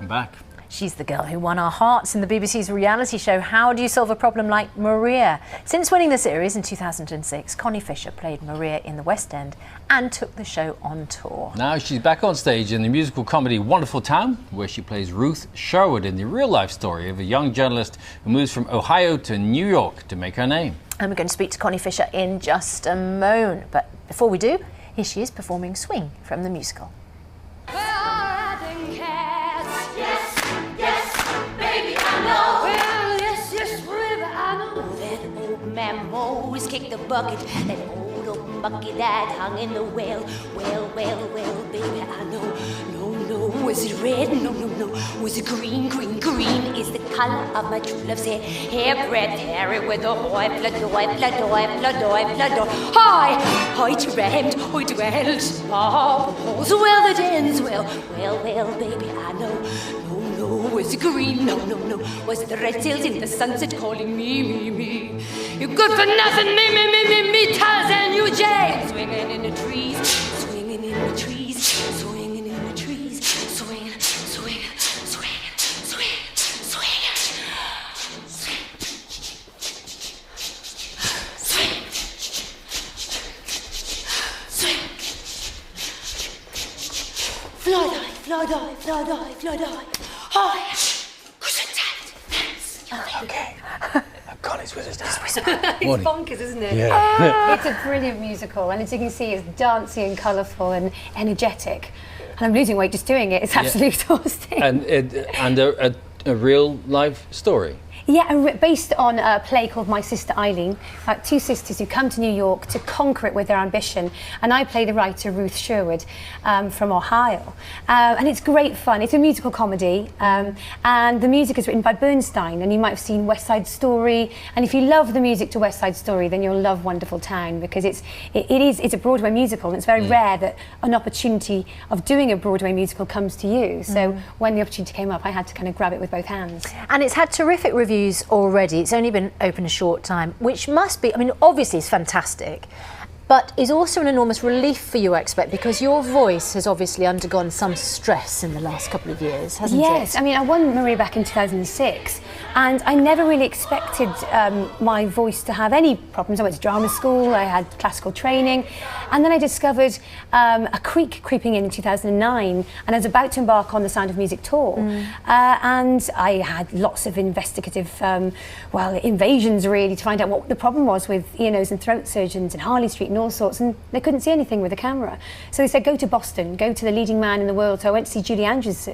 welcome back. She's the girl who won our hearts in the BBC's reality show How Do You Solve a Problem Like Maria? Since winning the series in 2006, Connie Fisher played Maria in the West End and took the show on tour. Now she's back on stage in the musical comedy Wonderful Town, where she plays Ruth Sherwood in the real-life story of a young journalist who moves from Ohio to New York to make her name. And we're going to speak to Connie Fisher in just a moment. But before we do, here she is performing Swing from the musical. Always kick the bucket, that old open bucket that hung in the well. Well, baby, I know. No, was it red? No, was it green? Green is the color of my true love's hair. Hairbreadth, hairy with a hoy, fladoy. Hi, dreamt, I dwelt, bubbles, well, that ends well. Well, baby, I know. No, was it green? No, was it the red sails in the sunset calling me? You good for nothing, me, Tarzan, you Jane. Swinging in the trees, swinging in the trees, swinging in the trees, swing. Fly die. Hi. Okay. Connie's with us now. It's bonkers, isn't it? Yeah. It's a brilliant musical, and as you can see, it's dancey and colourful and energetic. And I'm losing weight just doing it. It's absolutely exhausting. And a real life story. Yeah, based on a play called My Sister Eileen, about two sisters who come to New York to conquer it with their ambition. And I play the writer Ruth Sherwood from Ohio. And it's great fun. It's a musical comedy. And the music is written by Bernstein. And you might have seen West Side Story. And if you love the music to West Side Story, then you'll love Wonderful Town, because it's a Broadway musical. And it's very rare that an opportunity of doing a Broadway musical comes to you. So when the opportunity came up, I had to kind of grab it with both hands. And it's had terrific reviews already. It's only been open a short time, which must be, I mean, obviously it's fantastic, but is also an enormous relief for you, I expect, because your voice has obviously undergone some stress in the last couple of years, hasn't it? Yes, I mean, I won Maria back in 2006, and I never really expected my voice to have any problems. I went to drama school, I had classical training, and then I discovered a creak creeping in 2009, and I was about to embark on the Sound of Music tour, and I had lots of investigative, invasions really, to find out what the problem was with ear, nose and throat surgeons in Harley Street and all sorts, and they couldn't see anything with a camera. So they said, go to Boston, go to the leading man in the world. So I went to see Julie Andrews'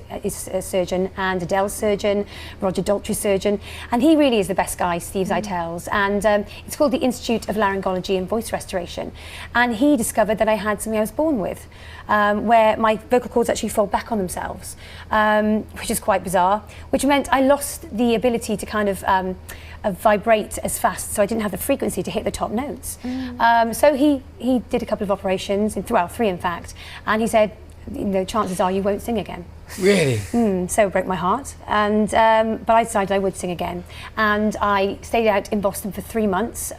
surgeon, and Adele's surgeon, Roger Daltrey's surgeon, and he really is the best guy, Steve Zeitels, and it's called the Institute of Laryngology and Voice Restoration. And he discovered that I had something I was born with, where my vocal cords actually fold back on themselves, which is quite bizarre, which meant I lost the ability to kind of vibrate as fast, so I didn't have the frequency to hit the top notes. So he did a couple of operations, three in fact, and he said, chances are you won't sing again. Really? So it broke my heart, and but I decided I would sing again, and I stayed out in Boston for 3 months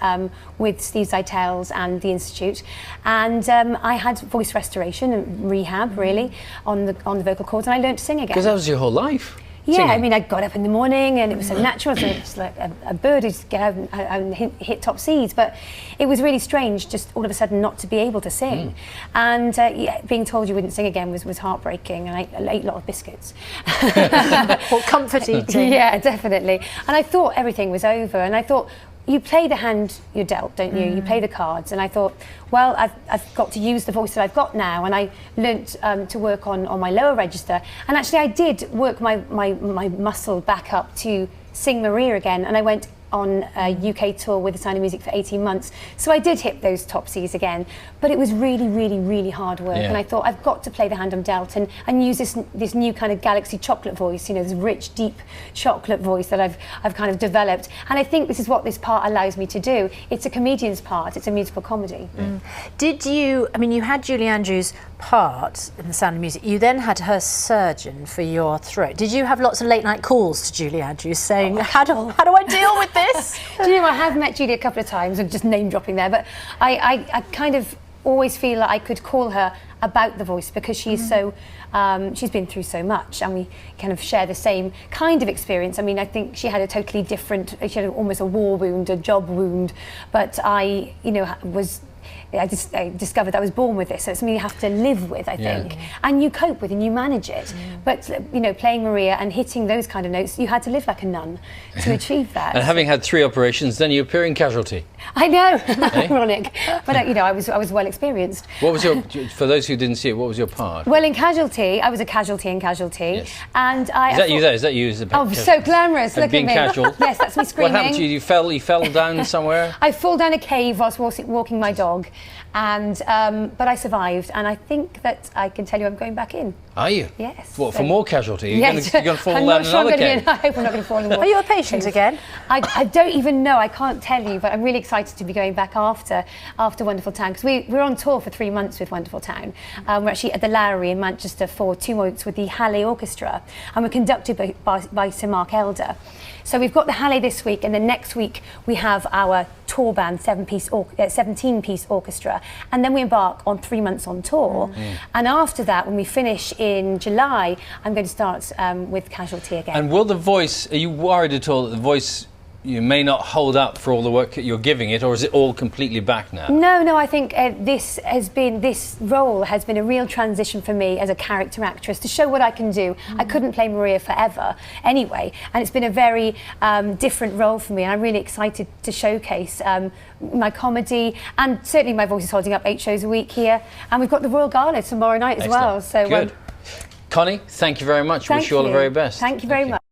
with Steve Zeitels and the Institute, and I had voice restoration and rehab really on the vocal cords, and I learned to sing again. Because that was your whole life. Yeah, singing. I mean, I got up in the morning and it was so natural. So it's like a bird who's get out and hit top C's. But it was really strange, just all of a sudden not to be able to sing. And being told you wouldn't sing again was heartbreaking. And I ate a lot of biscuits. Or comfort eating. Yeah, definitely. And I thought everything was over. And I thought, you play the hand you're dealt, don't you? You play the cards. And I thought, well, I've got to use the voice that I've got now. And I learnt to work on my lower register. And actually I did work my muscle back up to sing Maria again. And I went on a UK tour with The Sound of Music for 18 months. So I did hit those top C's again, but it was really, really, really hard work. And I thought, I've got to play the hand I'm dealt and use this new kind of Galaxy chocolate voice, this rich, deep chocolate voice that I've kind of developed. And I think this is what this part allows me to do. It's a comedian's part, it's a musical comedy. Did you, I mean, you had Julie Andrews' part in The Sound of Music. You then had her surgeon for your throat. Did you have lots of late night calls to Julie Andrews saying, how do I deal with this? Do you know, I have met Julie a couple of times, and just name dropping there, but I kind of always feel like I could call her about the voice because she's so she's been through so much, and we kind of share the same kind of experience. I mean, I think she had a totally different, she had almost a war wound, a job wound, but I, you know, I discovered I was born with this, so it's something you have to live with, I think, and you cope with and you manage it. But you know, playing Maria and hitting those kind of notes, you had to live like a nun to achieve that. And having had 3 operations, then you appear in Casualty. I know, ironic, but you know, I was well experienced. What was your, for those who didn't see it, what was your part? Well, in Casualty, I was a casualty in Casualty, and I. Is that you there? Is that you as a? Oh, so glamorous! Look being at me. Casual. Yes, that's me screaming. What happened to you? You fell down somewhere? I fell down a cave whilst walking my dog, and but I survived, and I think that I can tell you I'm going back in. Are you? Yes. What, for more Casualty? You're Yes. going to fall I'm down not sure another cave? I hope I'm not going to fall anymore. Are you a patient again? I don't even know. I can't tell you, but I'm really excited to be going back after Wonderful Town, because we're on tour for 3 months with Wonderful Town. We're actually at the Lowry in Manchester for 2 months with the Halle Orchestra, and we're conducted by Sir Mark Elder. So we've got the Halle this week, and then next week we have our tour band 17-piece orchestra, and then we embark on 3 months on tour. And after that, when we finish in July, I'm going to start with Casualty again. And will the voice, are you worried at all that the voice, you may not hold up for all the work that you're giving it, or is it all completely back now? No, I think this role has been a real transition for me as a character actress to show what I can do. I couldn't play Maria forever anyway, and it's been a very different role for me, and I'm really excited to showcase my comedy, and certainly my voice is holding up 8 shows a week here, and we've got the Royal Gala tomorrow night as well. So good. Connie, thank you very much. Wish you all the very best. Thank you very much.